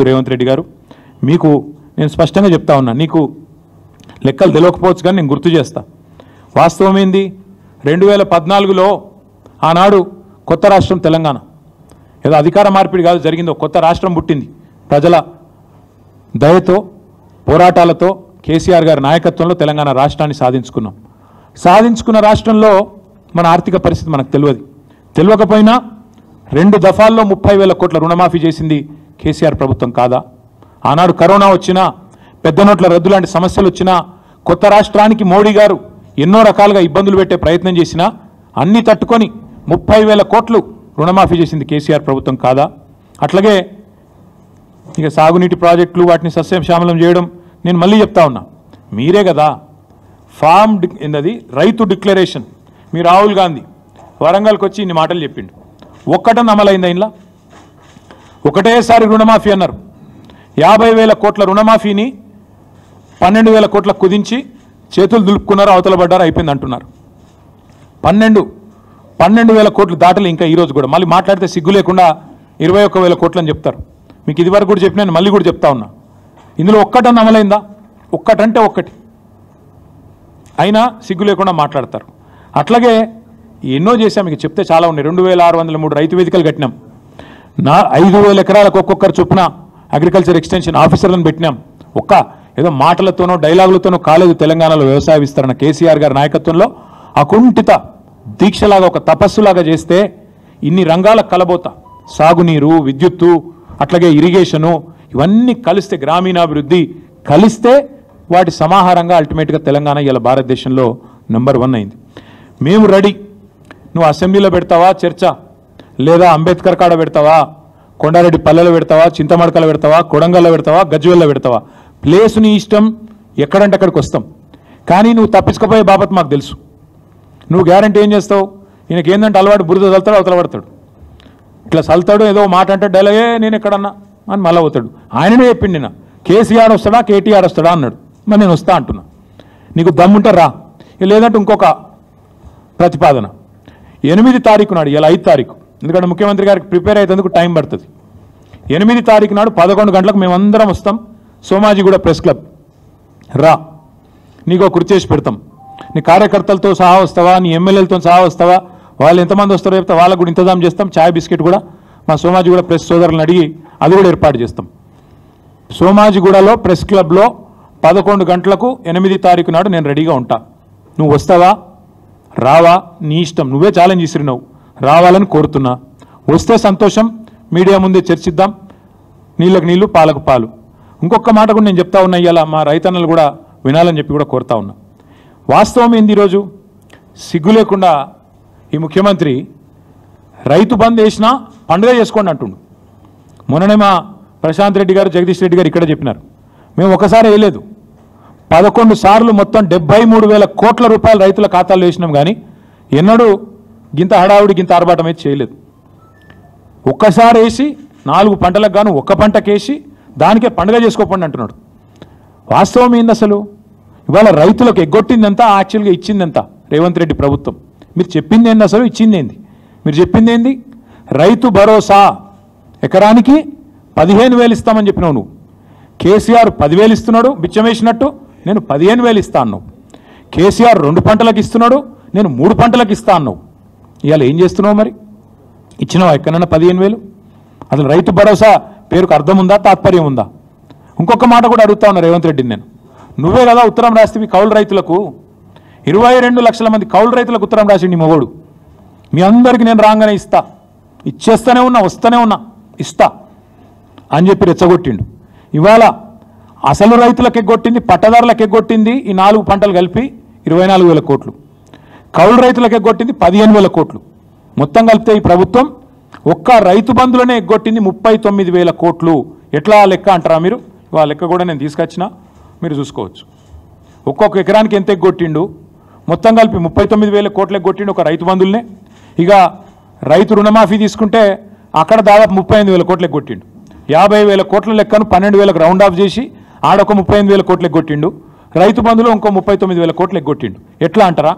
రేవంత్ రెడ్డి గారు మీకు నేను స్పష్టంగా చెప్తా ఉన్నా, నీకు లెక్కలు తెలియకపోవచ్చు కానీ నేను గుర్తు చేస్తా. వాస్తవం ఏంది, 2014లో ఆనాడు కొత్త రాష్ట్రం తెలంగాణ, ఏదో అధికార మార్పిడి కాదు జరిగిందో, కొత్త రాష్ట్రం పుట్టింది. ప్రజల దయతో పోరాటాలతో కేసీఆర్ గారి నాయకత్వంలో తెలంగాణ రాష్ట్రాన్ని సాధించుకున్నాం. సాధించుకున్న రాష్ట్రంలో మన ఆర్థిక పరిస్థితి మనకు తెలియకపోయినా 2 దఫాల్లో 30,000 కోట్ల రుణమాఫీ చేసింది కేసీఆర్ ప్రభుత్వం కాదా? ఆనాడు కరోనా వచ్చినా, పెద్ద నోట్ల రద్దు లాంటి సమస్యలు వచ్చినా, కొత్త రాష్ట్రానికి మోడీ గారు ఎన్నో రకాలుగా ఇబ్బందులు పెట్టే ప్రయత్నం చేసినా అన్నీ తట్టుకొని 30,000 కోట్లు రుణమాఫీ చేసింది కేసీఆర్ ప్రభుత్వం కాదా? అట్లాగే ఇక సాగునీటి ప్రాజెక్టులు వాటిని సస్యశ్యామలం చేయడం, నేను మళ్ళీ చెప్తా ఉన్నా, మీరే కదా ఫామ్ ఏందది రైతు డిక్లరేషన్, మీ రాహుల్ గాంధీ వరంగల్కి వచ్చి ఇన్ని మాటలు చెప్పిండు. ఒక్కటని అమలైందా? ఇంట్లో ఒకటేసారి రుణమాఫీ అన్నారు. 50,000 కోట్ల రుణమాఫీని 12,000 కోట్లకు కుదించి చేతులు దులుపుకున్నారు, అవతల పడ్డారు, అయిపోయింది అంటున్నారు. 12,000 కోట్లు దాటలు ఇంకా ఈరోజు కూడా. మళ్ళీ మాట్లాడితే సిగ్గు లేకుండా 21,000 కోట్లు అని చెప్తారు. మీకు ఇదివరకు కూడా చెప్పినా, మళ్ళీ కూడా చెప్తా ఉన్నా, ఇందులో ఒక్కటని అమలైందా? ఒక్కటంటే ఒక్కటి అయినా సిగ్గు లేకుండా మాట్లాడతారు. అట్లాగే ఎన్నో చేశాం, మీకు చెప్తే చాలా ఉన్నాయి. 2,603 రైతు వేదికలు కట్టినాం. 5,000 ఎకరాలకు ఒక్కొక్కరు చొప్పున అగ్రికల్చర్ ఎక్స్టెన్షన్ ఆఫీసర్లను పెట్టినాం. ఏదో మాటలతోనో డైలాగులతోనో కాలేదు తెలంగాణలో వ్యవసాయ విస్తరణ. కేసీఆర్ గారి నాయకత్వంలో అకుంఠిత దీక్షలాగా, ఒక తపస్సులాగా చేస్తే ఇన్ని రంగాలకు కలబోతా, సాగునీరు, విద్యుత్తు, అట్లాగే ఇరిగేషను, ఇవన్నీ కలిస్తే, గ్రామీణాభివృద్ధి కలిస్తే వాటి సమాహారంగా అల్టిమేట్గా తెలంగాణ ఇలా భారతదేశంలో నెంబర్ 1 అయింది. మేము రెడీ. నువ్వు అసెంబ్లీలో పెడతావా చర్చ, లేదా అంబేద్కర్ కాడ పెడతావా, కొండారెడ్డి పల్లెలో పెడతావా, చింతమడకలో పెడతావా, కొడంగల్లో పెడతావా, గజ్వేల్లో పెడతావా, ప్లేసు నీ ఇష్టం, ఎక్కడంటే అక్కడికి వస్తాం. కానీ నువ్వు తప్పించుకోపోయే బాబత్ మాకు తెలుసు. నువ్వు గ్యారంటీ ఏం చేస్తావు? ఈయనకి ఏంటంటే అలవాటు, బురద చల్తాడు, అవతల పడతాడు, ఇట్లా చల్తాడు, ఏదో మాట అంటే డైలాగే నేను ఎక్కడన్నా అని మళ్ళీ పోతాడు. ఆయననే చెప్పిండి, నేను కేసీఆర్ వస్తాడా కేటీఆర్ వస్తాడా అన్నాడు. మరి నేను వస్తా అంటున్నా, నీకు దమ్ముంటే రా, లేదంటే ఇంకొక ప్రతిపాదన 8 తారీఖు నాడు, ఇలా 5 తారీఖు, ఎందుకంటే ముఖ్యమంత్రి గారికి ప్రిపేర్ అయ్యేందుకు టైం పడుతుంది. 8 తారీఖు నాడు 11 గంటలకు మేమందరం వస్తాం, సోమాజిగూడ ప్రెస్ క్లబ్ రా, నీకు కృతి చేసి పెడతాం. నీ కార్యకర్తలతో సహా వస్తావా, నీ ఎమ్మెల్యేలతో సహా వస్తావా, వాళ్ళు ఎంతమంది వస్తారో చెప్తే వాళ్ళకు కూడా ఇంతజాం చేస్తాం. ఛాయ్ బిస్కెట్ కూడా మా సోమాజిగూడ ప్రెస్ సోదరులను అడిగి అది కూడా ఏర్పాటు చేస్తాం. సోమాజిగూడలో ప్రెస్ క్లబ్లో 11 గంటలకు 8 తారీఖు నాడు నేను రెడీగా ఉంటా. నువ్వు వస్తావా రావా నీ ఇష్టం, నువ్వే ఛాలెంజ్ ఇసిరినావు, రావాలని కోరుతున్నా. వస్తే సంతోషం, మీడియా ముందే చర్చిద్దాం, నీళ్ళకు నీళ్ళు పాలకు పాలు. ఇంకొక మాట కూడా నేను చెప్తా ఉన్నా, ఇవాళ మా రైతన్నలు కూడా వినాలని చెప్పి కూడా కోరుతా ఉన్నా. వాస్తవం ఏంది, ఈరోజు సిగ్గు లేకుండా ఈ ముఖ్యమంత్రి రైతు బంద్ వేసినా పండుగ చేసుకోండి అంటుండు. మొన్ననే మా ప్రశాంత్ రెడ్డి గారు, జగదీష్ రెడ్డి గారు ఇక్కడ చెప్పినారు, మేము ఒకసారి వేయలేదు, 11 సార్లు మొత్తం 73,000 కోట్ల రూపాయలు రైతుల ఖాతాల్లో వేసినాం. కానీ ఎన్నడూ గింత హడావుడి, గింత ఆర్భాటం అయితే చేయలేదు. ఒక్కసారి వేసి 4 పంటలకు గాను ఒక్క పంటకేసి దానికే పండుగ చేసుకోకండి అంటున్నాడు. వాస్తవం ఏంది అసలు? ఇవాళ రైతులకు ఎగ్గొట్టిందంతా, యాక్చువల్గా ఇచ్చిందంతా రేవంత్ రెడ్డి ప్రభుత్వం. మీరు చెప్పింది ఏంది అసలు? ఇచ్చింది ఏంది? మీరు చెప్పింది ఏంది? రైతు భరోసా ఎకరానికి 15,000 ఇస్తామని చెప్పినావు నువ్వు. కేసీఆర్ 10,000 ఇస్తున్నాడు బిచ్చం వేసినట్టు, నేను 15,000 ఇస్తా అన్నావు. కేసీఆర్ 2 పంటలకు ఇస్తున్నాడు, నేను 3 పంటలకు ఇస్తా అన్నావు. ఇవాళ ఏం చేస్తున్నావు మరి? ఇచ్చినావా ఎక్కడన్నా 15,000? అసలు రైతు భరోసా పేరుకు అర్థం ఉందా, తాత్పర్యం ఉందా? ఇంకొక మాట కూడా అడుగుతా ఉన్నా రేవంత్ రెడ్డిని నేను, నువ్వే కదా ఉత్తరం రాస్తే కౌలు రైతులకు 22 లక్షల మంది కౌలు రైతులకు ఉత్తరం రాసిండు నీ మొగోడు. మీ అందరికీ నేను రాగానే ఇస్తా, ఇచ్చేస్తూనే ఉన్నా, వస్తూనే ఉన్నా, ఇస్తా అని చెప్పి రెచ్చగొట్టిండు. ఇవాళ అసలు రైతులకు ఎగ్గొట్టింది, పట్టదారులకు ఎగ్గొట్టింది ఈ 4 పంటలు కలిపి 24,000 కోట్లు, కౌలు రైతులకు ఎగ్గొట్టింది 15,000 కోట్లు. మొత్తం కలిపితే ఈ ప్రభుత్వం ఒక్క రైతు బంధులోనే ఎగ్గొట్టింది 39,000 కోట్లు. ఎట్లా లెక్క అంటారా మీరు? ఆ లెక్క కూడా నేను తీసుకొచ్చినా, మీరు చూసుకోవచ్చు. ఒక్కొక్క ఎకరానికి ఎంత ఎగ్గొట్టిండు, మొత్తం కలిపి 39,000 కోట్లు ఎగ్గొట్టిండు ఒక రైతు బంధువులనే. ఇక రైతు రుణమాఫీ తీసుకుంటే అక్కడ దాదాపు 38,000 కోట్లు ఎగ్గొట్టిండు. 50,000 కోట్ల లెక్కను 12,000కు రౌండ్ ఆఫ్ చేసి ఆడొక 38,000 కోట్లు ఎగ్గొట్టిండు. రైతు బంధులో ఇంకో 39,000 కోట్లు ఎగ్గొట్టిండు. ఎట్లా అంటారా?